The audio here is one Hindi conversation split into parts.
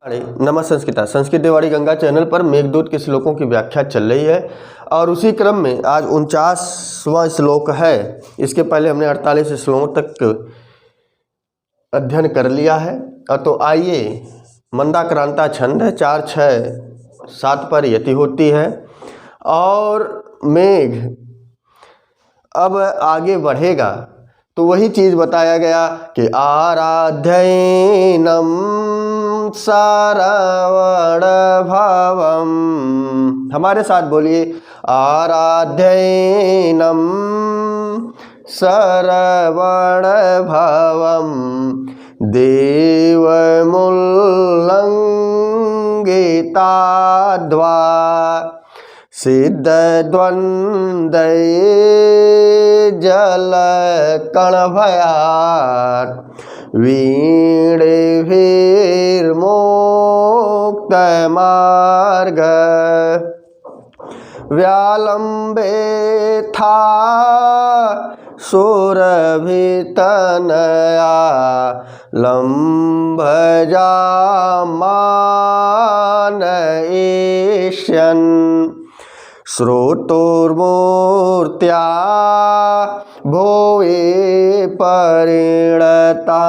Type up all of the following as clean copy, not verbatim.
नमः संस्कृता संस्कृत देवाड़ी गंगा चैनल पर मेघदूत के श्लोकों की व्याख्या चल रही है और उसी क्रम में आज 49वां श्लोक है। इसके पहले हमने 48 श्लोकों तक अध्ययन कर लिया है। तो आइए, मंदाक्रांता छंद है, 4, 6, 7 पर यति होती है और मेघ अब आगे बढ़ेगा तो वही चीज़ बताया गया कि आराध्यैनम सरवण भवम। हमारे साथ बोलिए, आराध्यैनम सरवण भवम देवमुल्लंघिताद्वा सिद्धद्वन्द्वये जलकणभयात् वीणेभिर्मुक्तमार्ग व्यालम्बेथा सुरभितनया लम्भजामान एष्यन् श्रोतोर्मूर्त्या भुवि परिणतां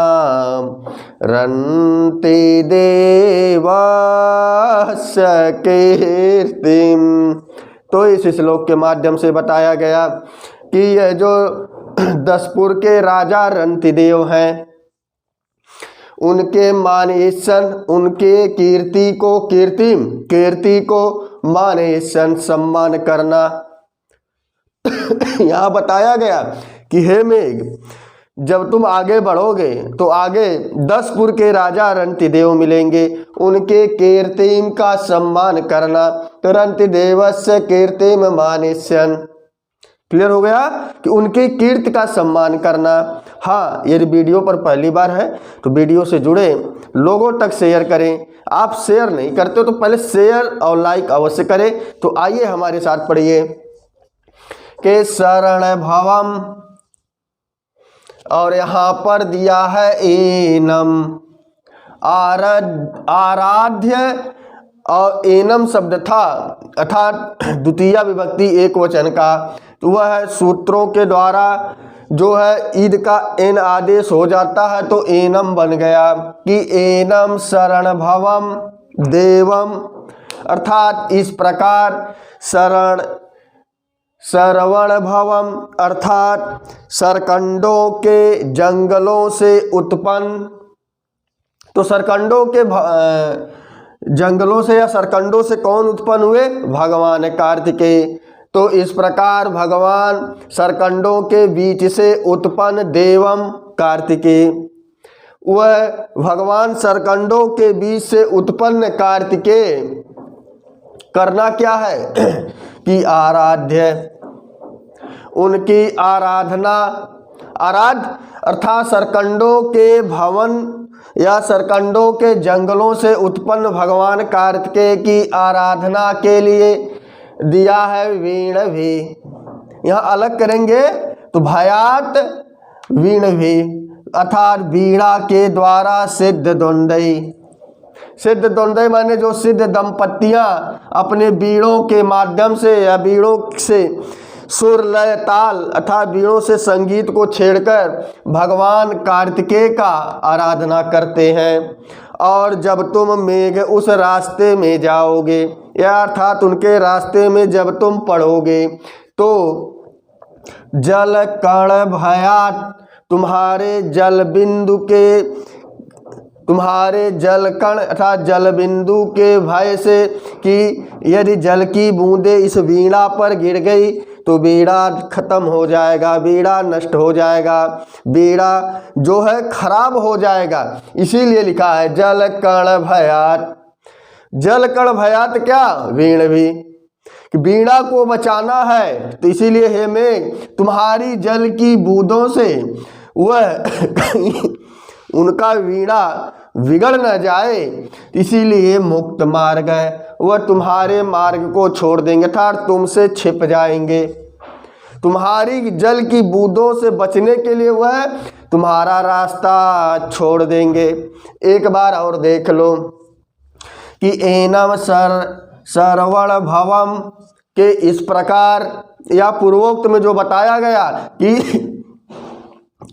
रन्ति देवस्य कीर्तिं। तो इस श्लोक के माध्यम से बताया गया कि यह जो 10पुर के राजा रंतिदेव हैं, उनके मानेसन, उनके कीर्ति को मानेसन सम्मान करना। यहाँ बताया गया कि हे मेघ, जब तुम आगे बढ़ोगे तो आगे 10पुर के राजा रंतिदेव मिलेंगे, उनके कीर्तिम का सम्मान करना। तो रंतिदेवस्य कीर्तिम मानेसन, क्लियर हो गया कि उनके कीर्ति का सम्मान करना। हाँ, यदि वीडियो पर पहली बार है तो वीडियो से जुड़े लोगों तक शेयर करें। आप शेयर नहीं करते तो पहले शेयर और लाइक अवश्य करें। तो आइए हमारे साथ पढ़िए कि शरण भवम, और यहाँ पर दिया है एनम, आराध्य और एनम शब्द था अर्थात द्वितीय विभक्ति एक वचन का, तो वह है सूत्रों के द्वारा जो है ईद का एन आदेश हो जाता है तो एनम बन गया कि एनम शरण भवम देवम, अर्थात इस प्रकार श्रवण भवम अर्थात सरकंडों के जंगलों से उत्पन्न। तो सरकंडों के जंगलों से या सरकंडों से कौन उत्पन्न हुए? भगवान कार्तिकेय। तो इस प्रकार भगवान सरकंडों के बीच से उत्पन्न देवम कार्तिकेय, वह भगवान सरकंडों के बीच से उत्पन्न कार्तिकेय करना क्या है कि आराध्य, उनकी आराधना। आराध्य अर्थात सरकंडों के भवन या सरकंडों के जंगलों से उत्पन्न भगवान कार्तिकेय की आराधना के लिए दिया है वीण भी। यहाँ अलग करेंगे तो भयात वीण भी अर्थात वीणा के द्वारा सिद्ध द्वंद्वई। सिद्ध द्वंद्वई माने जो सिद्ध दंपतियां अपने बीड़ों के माध्यम से या बीड़ों से सुर लय ताल अर्थात बीड़ों से संगीत को छेड़कर भगवान कार्तिकेय का आराधना करते हैं। और जब तुम मेघ उस रास्ते में जाओगे या अर्थात उनके रास्ते में जब तुम पढ़ोगे तो जल कण भयात, तुम्हारे जल कण अर्थात जल बिंदु के भय से कि यदि जल की बूंदे इस वीणा पर गिर गई तो वीणा खत्म हो जाएगा, वीणा नष्ट हो जाएगा, वीणा जो है खराब हो जाएगा। इसीलिए लिखा है जल कण भयात। जल कण भयात क्या? वीण भी, कि वीणा को बचाना है। तो इसीलिए हे मेघ, तुम्हारी जल की बूंदों से वह उनका वीणा बिगड़ न जाए, इसीलिए मुक्त मार्ग है, वह तुम्हारे मार्ग को छोड़ देंगे अर्थात तुमसे छिप जाएंगे। तुम्हारी जल की बूंदों से बचने के लिए वह तुम्हारा रास्ता छोड़ देंगे। एक बार और देख लो कि एनम सरवण भवम के इस प्रकार, या पूर्वोक्त में जो बताया गया कि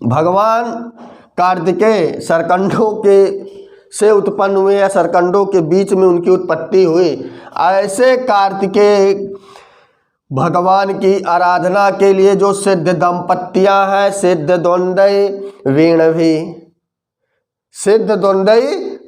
भगवान कार्तिकेय सरकंडों के से उत्पन्न हुए या सरकंडों के बीच में उनकी उत्पत्ति हुई, ऐसे कार्तिकेय भगवान की आराधना के लिए जो सिद्ध दंपत्तियां हैं, सिद्ध द्वंद्वई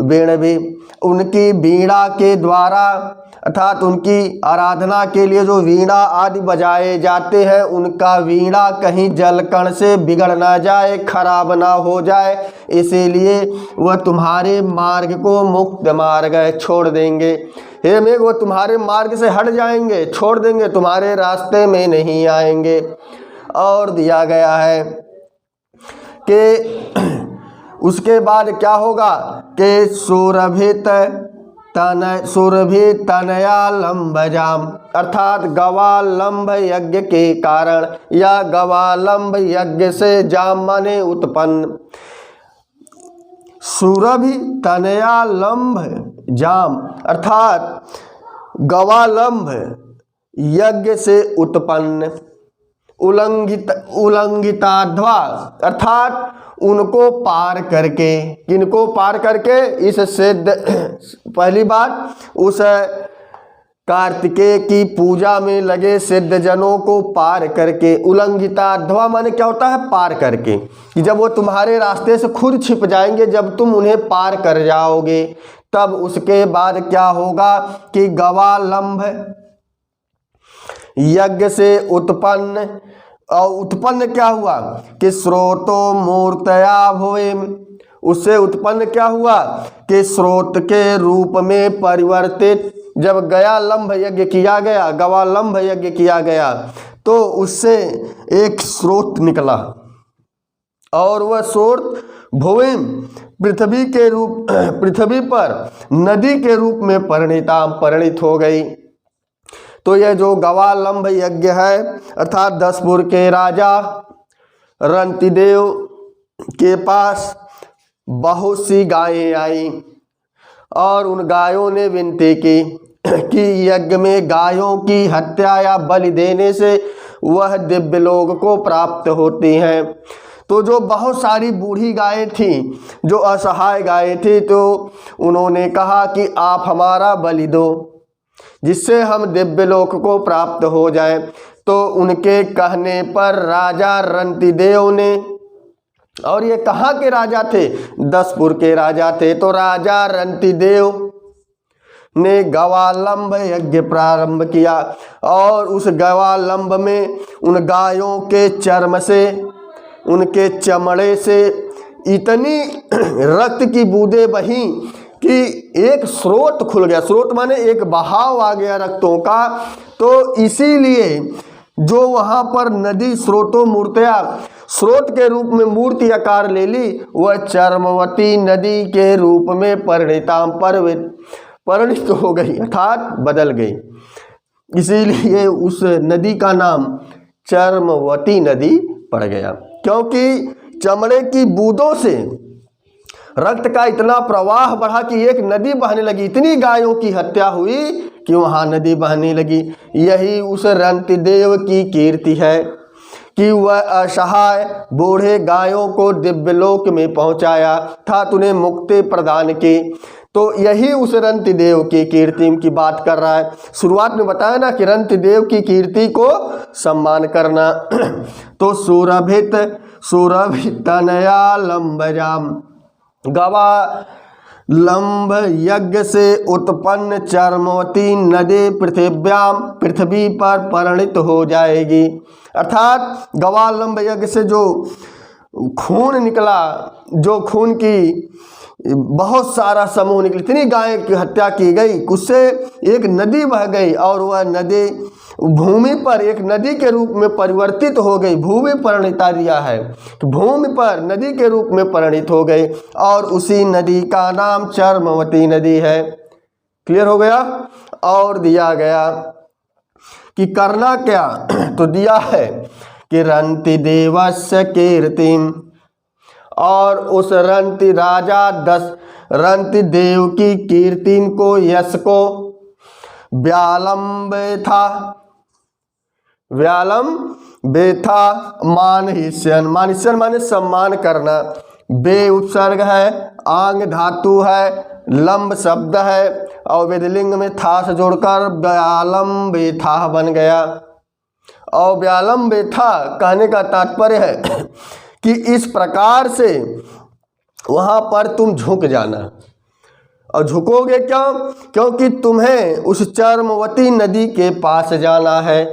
वेणवी, उनकी वीणा के द्वारा अर्थात उनकी आराधना के लिए जो वीणा आदि बजाए जाते हैं, उनका वीणा कहीं जलकण से बिगड़ ना जाए, खराब ना हो जाए, इसीलिए वह तुम्हारे मार्ग को मुक्त मार्ग छोड़ देंगे। हे मेघ, वो तुम्हारे मार्ग से हट जाएंगे, छोड़ देंगे, तुम्हारे रास्ते में नहीं आएंगे। और दिया गया है कि उसके बाद क्या होगा कि सुरभि तनयालंबजाम, अर्थात गवालंब यज्ञ के कारण या गवालंब यज्ञ से जाम माने उत्पन्न, सुरभि तनयालंब जाम अर्थात गवालंब यज्ञ से उत्पन्न, उल्लंघिताध्वा अर्थात उनको पार करके, किनको पार करके, इस सिद्ध, पहली बात उस कार्तिकेय की पूजा में लगे सिद्ध जनों को पार करके। उल्लंघिताध्वा माने क्या होता है? पार करके, कि जब वो तुम्हारे रास्ते से खुद छिप जाएंगे, जब तुम उन्हें पार कर जाओगे, तब उसके बाद क्या होगा कि गवालंब यज्ञ से उत्पन्न, और उत्पन्न क्या हुआ कि स्रोतो मूर्तया भुवि, उससे उत्पन्न क्या हुआ कि स्रोत के रूप में परिवर्तित, जब गयालंब यज्ञ किया गया, गवालंब यज्ञ किया गया, तो उससे एक स्रोत निकला, और वह स्रोत भुवि पृथ्वी के रूप, पृथ्वी पर नदी के रूप में परिणित हो गई। तो यह जो गवालंब यज्ञ है, अर्थात 10पुर के राजा रंतिदेव के पास बहुत सी गायें आई, और उन गायों ने विनती की कि यज्ञ में गायों की हत्या या बलि देने से वह दिव्य लोक को प्राप्त होती हैं। तो जो बहुत सारी बूढ़ी गायें थीं, जो असहाय गायें थीं, तो उन्होंने कहा कि आप हमारा बलि दो, जिससे हम दिव्य लोक को प्राप्त हो जाए। तो उनके कहने पर राजा रंतिदेव ने, और ये कहाँ के राजा थे? 10पुर के राजा थे। तो राजा रंतिदेव ने गवालंब यज्ञ प्रारंभ किया, और उस गवालंब में उन गायों के चर्म से, उनके चमड़े से इतनी रक्त की बूंदें बही कि एक स्रोत खुल गया। स्रोत माने एक बहाव आ गया रक्तों का। तो इसीलिए जो वहाँ पर नदी स्रोतों मूर्तिया स्रोत के रूप में मूर्ति आकार ले ली, वह चर्मवती नदी के रूप में परिणित हो गई, अर्थात बदल गई। इसीलिए उस नदी का नाम चर्मवती नदी पड़ गया, क्योंकि चमड़े की बूंदों से रक्त का इतना प्रवाह बढ़ा कि एक नदी बहने लगी। इतनी गायों की हत्या हुई कि वहाँ नदी बहने लगी। यही उस रंतिदेव की कीर्ति है कि वह असहाय बूढ़े गायों को दिव्यलोक में पहुँचाया था, उन्हें मुक्ति प्रदान की। तो यही उस रंतिदेव की कीर्ति की बात कर रहा है। शुरुआत में बताया ना कि रंतिदेव की कीर्ति को सम्मान करना। तो सुरभित तनयालंबजाम गवालंब यज्ञ से उत्पन्न चर्मवती नदी पृथ्वी पर परिणित हो जाएगी। अर्थात गवालंब यज्ञ से जो खून निकला, जो खून की बहुत सारा समूह निकली, इतनी गाय की हत्या की गई, उससे एक नदी बह गई, और वह नदी भूमि पर एक नदी के रूप में परिवर्तित हो गई। भूमि परिणिता दिया है, तो भूमि पर नदी के रूप में परिणित हो गई, और उसी नदी का नाम चर्मवती नदी है। क्लियर हो गया। और दिया गया कि करना क्या, तो दिया है कि रंतिदेवस्य कीर्तिम, और उस रंति राजा रंति देव की कीर्ति को, यश को व्यालंब था मानहिष्यन। मानहिष्यन माने सम्मान करना। बे उपसर्ग है, आंग धातु है, लंब शब्द है और वेदलिंग में था से जोड़कर व्यालंबेथा बन गया। और व्यालंबेथा कहने का तात्पर्य है कि इस प्रकार से वहां पर तुम झुक जाना। और झुकोगे क्यों? क्योंकि तुम्हें उस चर्मवती नदी के पास जाना है।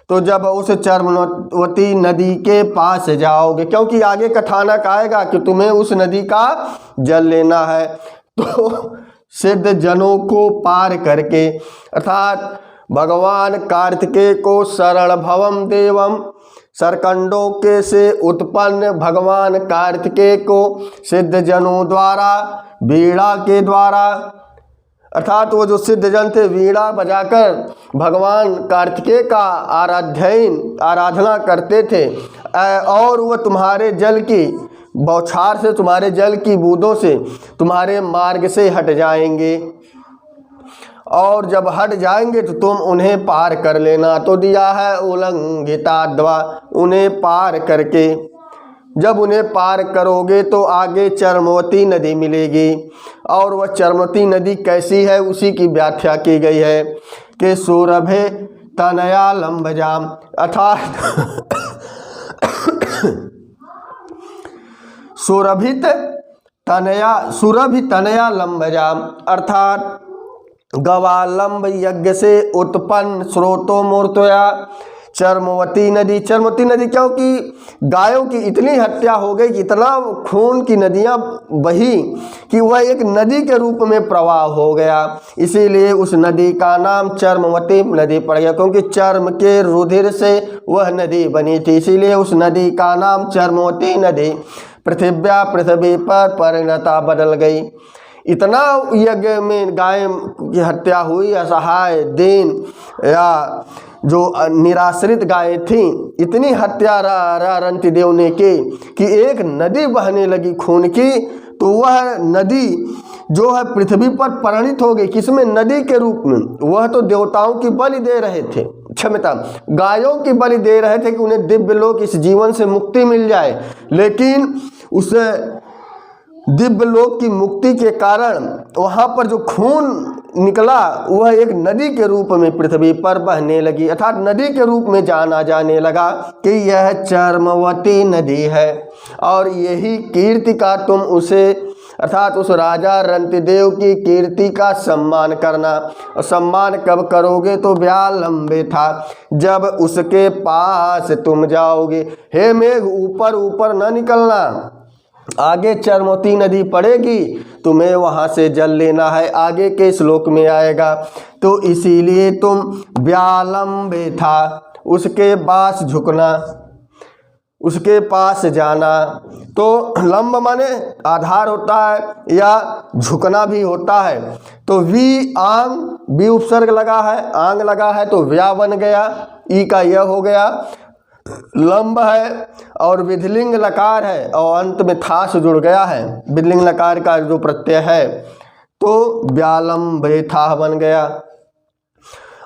तो जब उस चर्मवती नदी के पास जाओगे, क्योंकि आगे कथानक आएगा कि तुम्हें उस नदी का जल लेना है, तो सिद्ध जनों को पार करके, अर्थात भगवान कार्तिकेय को शरण भवम देवम, सरकंडों के से उत्पन्न भगवान कार्तिकेय को सिद्ध जनों द्वारा, वीणा के द्वारा, अर्थात वो जो सिद्ध जन थे वीणा बजाकर भगवान कार्तिकेय का आराधना करते थे। और वह तुम्हारे जल की बौछार से, तुम्हारे जल की बूंदों से तुम्हारे मार्ग से हट जाएंगे। और जब हट जाएंगे तो तुम उन्हें पार कर लेना। तो दिया है उल्लंघिता द्वा, उन्हें पार करके, जब उन्हें पार करोगे तो आगे चर्मवती नदी मिलेगी। और वह चर्मवती नदी कैसी है उसी की व्याख्या की गई है कि सुरभे तनया लंबजाम, अर्थात सुरभि तनया लंबजाम, अर्थात गवालंब यज्ञ से उत्पन्न स्रोतो मूर्तया चर्मवती नदी। चर्मवती नदी क्योंकि गायों की इतनी हत्या हो गई कि इतना खून की नदियां बही कि वह एक नदी के रूप में प्रवाह हो गया, इसीलिए उस नदी का नाम चर्मवती नदी पड़ गया। क्योंकि चर्म के रुधिर से वह नदी बनी थी, इसीलिए उस नदी का नाम चर्मवती नदी। पृथ्वी पर परिणता बदल गई। इतना यज्ञ में गाय की हत्या हुई, असहाय दीन या जो निराश्रित गायें थीं, इतनी हत्या रंतिदेव ने की कि एक नदी बहने लगी खून की। तो वह नदी जो है पृथ्वी पर परिणित हो गई, किसमें? नदी के रूप में। वह तो देवताओं की बलि दे रहे थे, क्षमता गायों की बलि दे रहे थे कि उन्हें दिव्य लोक, इस जीवन से मुक्ति मिल जाए। लेकिन उस दिव्य लोक की मुक्ति के कारण वहाँ पर जो खून निकला वह एक नदी के रूप में पृथ्वी पर बहने लगी, अर्थात नदी के रूप में जाना जाने लगा कि यह चर्मवती नदी है। और यही कीर्ति का तुम उसे, अर्थात उस राजा रंतिदेव की कीर्ति का सम्मान करना। और सम्मान कब करोगे? तो व्यालंबे था, जब उसके पास तुम जाओगे। हे मेघ, ऊपर ऊपर न निकलना, आगे चर्मवती नदी पड़ेगी, तुम्हें वहाँ से जल लेना है, आगे के श्लोक में आएगा। तो इसीलिए तुम व्यालंबे था, उसके पास झुकना, उसके पास जाना। तो लंब माने आधार होता है या झुकना भी होता है। तो वी आंग, वी उपसर्ग लगा है, आंग लगा है तो व्या बन गया, ई का यह हो गया। लंब है और विधिलिंग लकार है और अंत में था से जुड़ गया है, विधिलिंग लकार का जो प्रत्यय है, तो व्यालंबे था बन गया।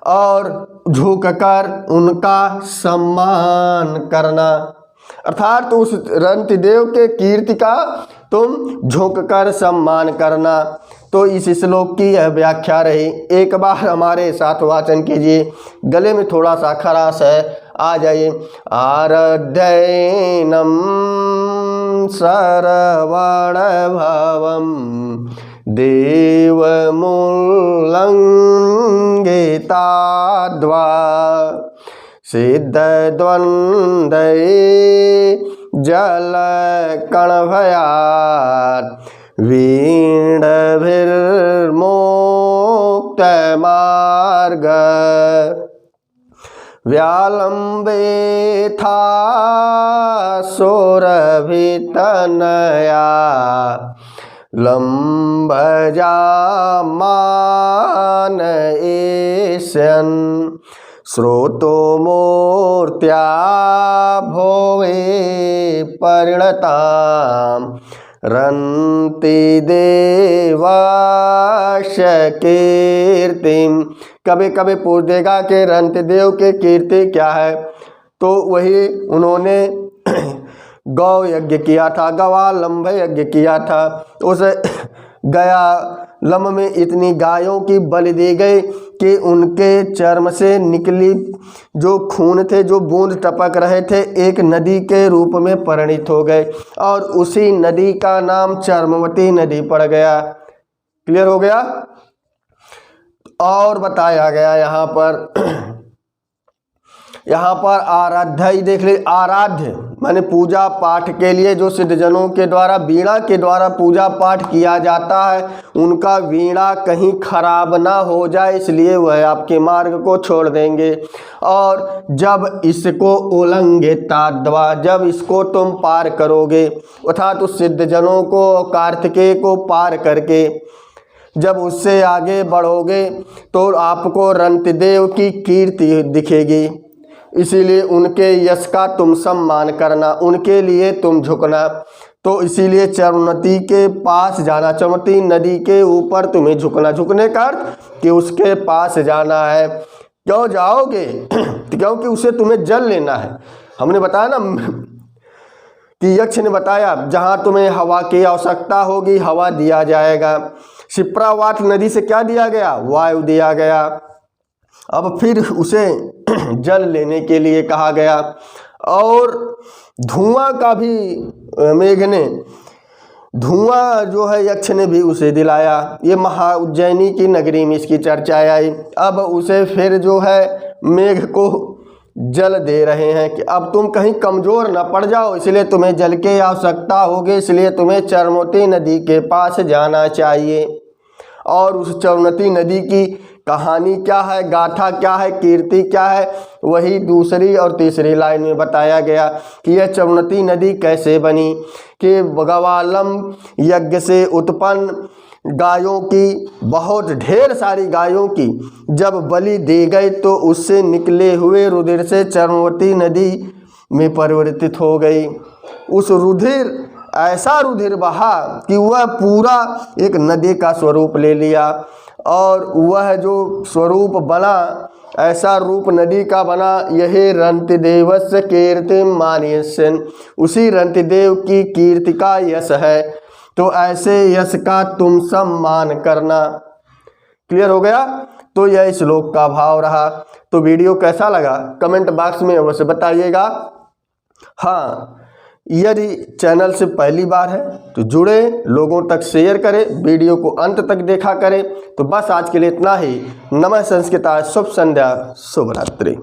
और झुककर उनका सम्मान करना, अर्थात उस रंतिदेव के कीर्ति का तुम झुककर सम्मान करना। तो इस श्लोक की यह व्याख्या रही। एक बार हमारे साथ वाचन कीजिए, गले में थोड़ा सा खराश है, आ जाइए। आराध्यैनम सरवण भवम देवमुल्लंघिताद्वा सिद्धद्वन्द्वये जलकणभयात् वीणभिर्मुक्तमार्ग व्यालंबे था सुरभितनया लंबजामान ईशन स्रोतो मूर्त्या भोवे परिणताम रन्ति देवाश कीर्तिम। कभी कभी पूछ देगा कि रन्ति देव के कीर्ति क्या है, तो वही उन्होंने गौ यज्ञ किया था, गवालंभ यज्ञ किया था। उस गयालंब में इतनी गायों की बलि दी गई कि उनके चर्म से निकली जो खून थे, जो बूंद टपक रहे थे, एक नदी के रूप में परिणित हो गए और उसी नदी का नाम चर्मवती नदी पड़ गया। क्लियर हो गया। और बताया गया यहाँ पर आराध्य ही देख ले। आराध्य माने पूजा पाठ के लिए जो सिद्धजनों के द्वारा वीणा के द्वारा पूजा पाठ किया जाता है, उनका वीणा कहीं खराब ना हो जाए, इसलिए वह आपके मार्ग को छोड़ देंगे। और जब इसको उल्लंघिताद्वा, जब इसको तुम पार करोगे, अर्थात उस सिद्धजनों को, कार्तिकेय को पार करके जब उससे आगे बढ़ोगे तो आपको रंतिदेव की कीर्ति दिखेगी। इसीलिए उनके यश का तुम सम्मान करना, उनके लिए तुम झुकना। तो इसीलिए चर्मवती के पास जाना, चर्मवती नदी के ऊपर तुम्हें झुकना। झुकने का अर्थ कि उसके पास जाना है। क्यों जाओगे? क्योंकि उसे तुम्हें जल लेना है। हमने बताया ना कि यक्ष ने बताया जहाँ तुम्हें हवा की आवश्यकता होगी, हवा दिया जाएगा। शिप्रावात नदी से क्या दिया गया? वायु दिया गया। अब फिर उसे जल लेने के लिए कहा गया। और धुआं का भी मेघ ने, धुआं जो है यक्ष ने भी उसे दिलाया। ये महा उज्जैनी की नगरी में इसकी चर्चा आई। अब उसे फिर जो है मेघ को जल दे रहे हैं कि अब तुम कहीं कमज़ोर न पड़ जाओ, इसलिए तुम्हें जल की आवश्यकता होगी, इसलिए तुम्हें चर्मवती नदी के पास जाना चाहिए। और उस चर्मवती नदी की कहानी क्या है, गाथा क्या है, कीर्ति क्या है, वही दूसरी और तीसरी लाइन में बताया गया कि यह चर्मवती नदी कैसे बनी। कि गवालंब यज्ञ से उत्पन्न गायों की, बहुत ढेर सारी गायों की जब बलि दी गई तो उससे निकले हुए रुधिर से चर्मवती नदी में परिवर्तित हो गई। उस रुधिर, ऐसा रुधिर बहा कि वह पूरा एक नदी का स्वरूप ले लिया। और वह जो स्वरूप बना, ऐसा रूप नदी का बना, यही रंतिदेवस्य कीर्तिम मानयस्यन्, उसी रंतिदेव की कीर्ति का यश है। तो ऐसे यश का तुम सम्मान करना। क्लियर हो गया। तो यह श्लोक का भाव रहा। तो वीडियो कैसा लगा कमेंट बॉक्स में अवश्य बताइएगा। हाँ, यदि चैनल से पहली बार है तो जुड़े, लोगों तक शेयर करें, वीडियो को अंत तक देखा करें। तो बस आज के लिए इतना ही। नमः संस्कृताय, शुभ संध्या, शुभ रात्रि।